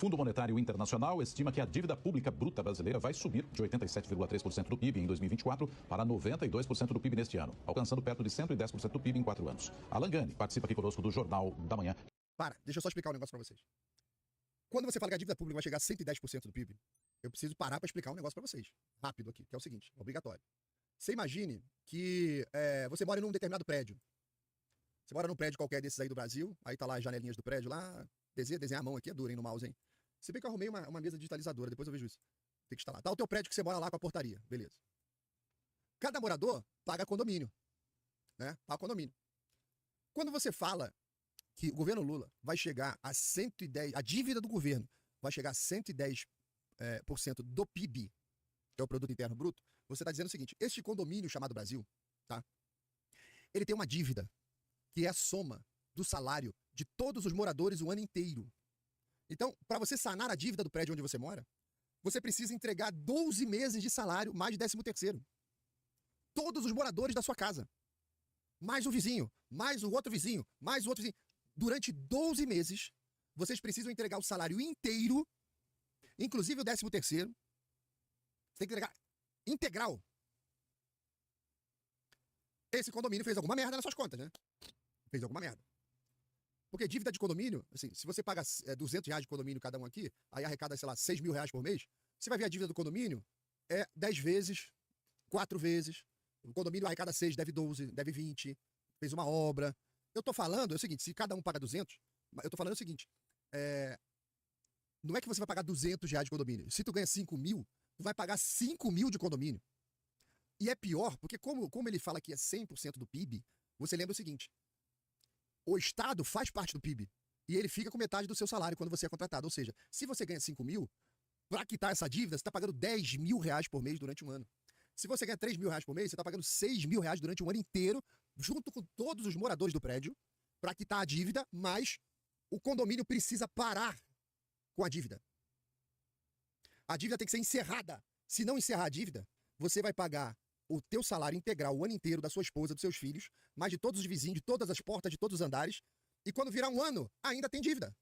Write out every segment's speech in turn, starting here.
Fundo Monetário Internacional estima que a dívida pública bruta brasileira vai subir de 87,3% do PIB em 2024 para 92% do PIB neste ano, alcançando perto de 110% do PIB em 4 anos. Alan Gani participa aqui conosco do Jornal da Manhã. Deixa eu só explicar um negócio pra vocês. Quando você fala que a dívida pública vai chegar a 110% do PIB, eu preciso parar pra explicar um negócio pra vocês. Rápido aqui, que é o seguinte, obrigatório. Você imagine que você mora em um determinado prédio. Você mora num prédio qualquer desses aí do Brasil, aí tá lá as janelinhas do prédio lá, desenhar a mão aqui, é duro, hein, no mouse, hein? Se bem que eu arrumei uma mesa digitalizadora, depois eu vejo isso. Tem que instalar. Tá o teu prédio que você mora lá com a portaria, beleza. Cada morador paga condomínio, né? Paga condomínio. Quando você fala que o governo Lula vai chegar a 110, a dívida do governo vai chegar a 110% do PIB, que é o Produto Interno Bruto, você está dizendo o seguinte, este condomínio chamado Brasil, tá? Ele tem uma dívida que é a soma do salário de todos os moradores o ano inteiro. Então, para você sanar a dívida do prédio onde você mora, você precisa entregar 12 meses de salário, mais 13º. Todos os moradores da sua casa. Mais o vizinho, mais o outro vizinho, mais o outro vizinho. Durante 12 meses, vocês precisam entregar o salário inteiro, inclusive o 13º. Você tem que entregar integral. Esse condomínio fez alguma merda nas suas contas, né? Fez alguma merda. Porque dívida de condomínio, assim, se você paga R$200 de condomínio cada um aqui, aí arrecada, sei lá, R$6.000 por mês, você vai ver a dívida do condomínio 10 vezes, 4 vezes. O condomínio arrecada 6, deve 12, deve 20, fez uma obra. Eu tô falando, é o seguinte, se cada um paga 200, eu tô falando o seguinte, não é que você vai pagar R$200 de condomínio. Se tu ganha 5.000, tu vai pagar 5.000 de condomínio. E é pior, porque como ele fala que é 100% do PIB, você lembra o seguinte, o Estado faz parte do PIB e ele fica com metade do seu salário quando você é contratado. Ou seja, se você ganha 5.000, para quitar essa dívida, você está pagando R$10.000 por mês durante um ano. Se você ganha R$3.000 por mês, você está pagando R$6.000 durante um ano inteiro, junto com todos os moradores do prédio, para quitar a dívida, mas o condomínio precisa parar com a dívida. A dívida tem que ser encerrada. Se não encerrar a dívida, você vai pagar o teu salário integral o ano inteiro da sua esposa, dos seus filhos, mais de todos os vizinhos, de todas as portas, de todos os andares, e quando virar um ano, ainda tem dívida.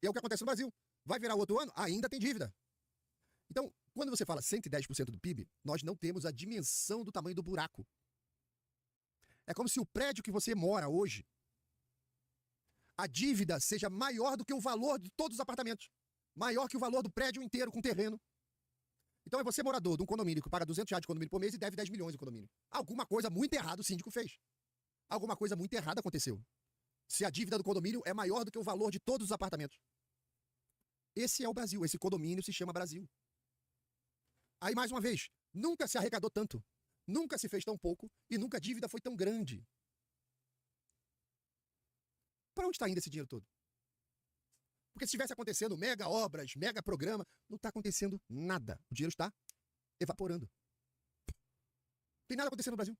E é o que acontece no Brasil. Vai virar outro ano, ainda tem dívida. Então, quando você fala 110% do PIB, nós não temos a dimensão do tamanho do buraco. É como se o prédio que você mora hoje, a dívida seja maior do que o valor de todos os apartamentos. Maior que o valor do prédio inteiro com terreno. Então é você morador de um condomínio que paga R$200 de condomínio por mês e deve 10 milhões de condomínio. Alguma coisa muito errada o síndico fez. Alguma coisa muito errada aconteceu. Se a dívida do condomínio é maior do que o valor de todos os apartamentos. Esse é o Brasil, esse condomínio se chama Brasil. Aí mais uma vez, nunca se arrecadou tanto, nunca se fez tão pouco e nunca a dívida foi tão grande. Para onde está indo esse dinheiro todo? Porque se estivesse acontecendo mega obras, mega programa, não está acontecendo nada. O dinheiro está evaporando. Não tem nada acontecendo no Brasil.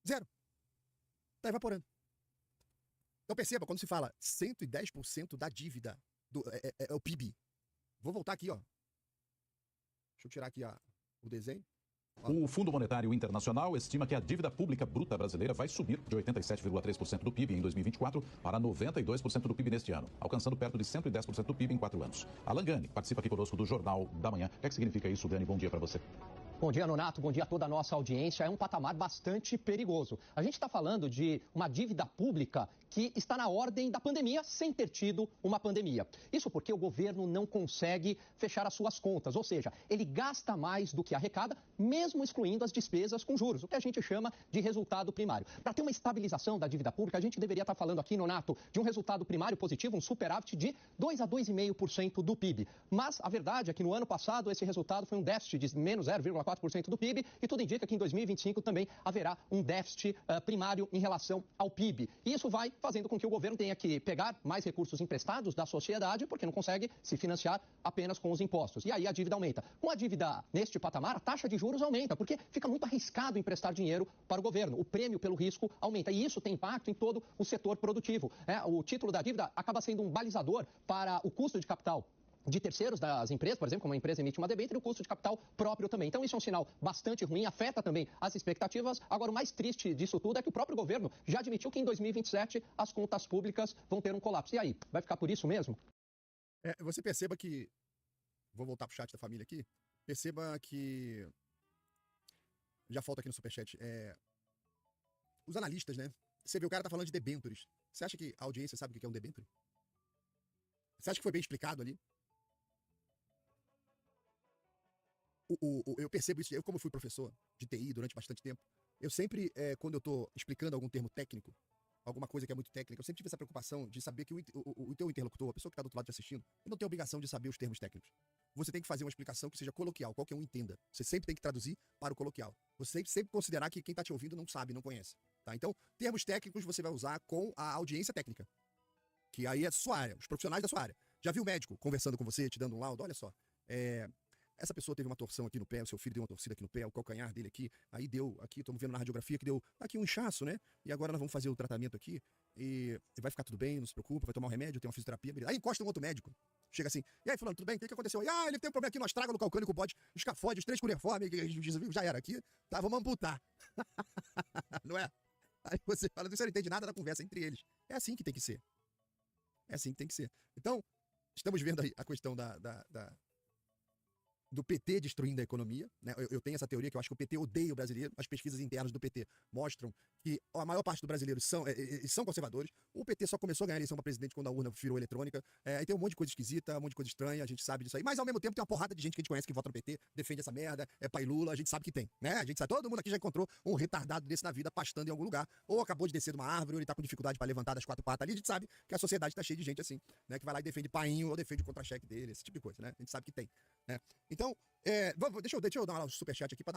Zero. Está evaporando. Então perceba, quando se fala 110% da dívida é o PIB. Vou voltar aqui, ó. Deixa eu tirar aqui o desenho. O Fundo Monetário Internacional estima que a dívida pública bruta brasileira vai subir de 87,3% do PIB em 2024 para 92% do PIB neste ano, alcançando perto de 110% do PIB em 4 anos. Alan Gani participa aqui conosco do Jornal da Manhã. O que significa isso, Gani? Bom dia para você. Bom dia, Nonato. Bom dia a toda a nossa audiência. É um patamar bastante perigoso. A gente está falando de uma dívida pública que está na ordem da pandemia sem ter tido uma pandemia. Isso porque o governo não consegue fechar as suas contas, ou seja, ele gasta mais do que arrecada, mesmo excluindo as despesas com juros, o que a gente chama de resultado primário. Para ter uma estabilização da dívida pública, a gente deveria estar falando aqui, Nonato, de um resultado primário positivo, um superávit de 2 a 2,5% do PIB. Mas a verdade é que no ano passado esse resultado foi um déficit de menos 0,4% do PIB e tudo indica que em 2025 também haverá um déficit primário em relação ao PIB. E isso vai fazendo com que o governo tenha que pegar mais recursos emprestados da sociedade, porque não consegue se financiar apenas com os impostos. E aí a dívida aumenta. Com a dívida neste patamar, a taxa de juros aumenta, porque fica muito arriscado emprestar dinheiro para o governo. O prêmio pelo risco aumenta. E isso tem impacto em todo o setor produtivo. O título da dívida acaba sendo um balizador para o custo de capital de terceiros das empresas, por exemplo, como uma empresa emite uma debênture, e o custo de capital próprio também. Então isso é um sinal bastante ruim, afeta também as expectativas. Agora, o mais triste disso tudo é que o próprio governo já admitiu que em 2027 as contas públicas vão ter um colapso. E aí, vai ficar por isso mesmo? Você perceba que... Vou voltar pro chat da família aqui. Perceba que... Já falta aqui no superchat. Os analistas, né? Você vê, o cara tá falando de debêntures. Você acha que a audiência sabe o que é um debênture? Você acha que foi bem explicado ali? Eu percebo isso, eu como fui professor de TI durante bastante tempo, eu sempre, quando eu tô explicando algum termo técnico, alguma coisa que é muito técnica, eu sempre tive essa preocupação de saber que o teu interlocutor, a pessoa que tá do outro lado te assistindo, ele não tem obrigação de saber os termos técnicos. Você tem que fazer uma explicação que seja coloquial, qualquer um entenda. Você sempre tem que traduzir para o coloquial. Você sempre considerar que quem tá te ouvindo não sabe, não conhece. Tá? Então, termos técnicos você vai usar com a audiência técnica, que aí é sua área, os profissionais da sua área. Já viu o médico conversando com você, te dando um laudo? Olha só, essa pessoa teve uma torção aqui no pé, o seu filho deu uma torcida aqui no pé, o calcanhar dele aqui, aí deu, aqui, estamos vendo na radiografia que deu aqui um inchaço, né? E agora nós vamos fazer o tratamento aqui e vai ficar tudo bem, não se preocupa, vai tomar um remédio, tem uma fisioterapia, beleza. Aí encosta um outro médico, chega assim, e aí fulano, tudo bem? O que aconteceu? Ele tem um problema aqui no astrágalo, calcâneo, o bode, escafode, os 3 cuneiformes, já era aqui, tá, vamos amputar. Não é? Aí você fala, você não entende nada da conversa entre eles. É assim que tem que ser. É assim que tem que ser. Então, estamos vendo aí a questão do PT destruindo a economia, né? Eu tenho essa teoria que eu acho que o PT odeia o brasileiro. As pesquisas internas do PT mostram que a maior parte dos brasileiros são conservadores. O PT só começou a ganhar a eleição para presidente quando a urna virou eletrônica. Aí tem um monte de coisa esquisita, um monte de coisa estranha, a gente sabe disso aí. Mas ao mesmo tempo tem uma porrada de gente que a gente conhece que vota no PT, defende essa merda, é pai Lula, a gente sabe que tem, né? A gente sabe, todo mundo aqui já encontrou um retardado desse na vida pastando em algum lugar, ou acabou de descer de uma árvore, ou ele tá com dificuldade para levantar das 4 patas ali. A gente sabe que a sociedade tá cheia de gente assim, né? Que vai lá e defende painho ou defende o contra-cheque dele, esse tipo de coisa, né? A gente sabe que tem, né? Então, deixa eu dar um superchat aqui para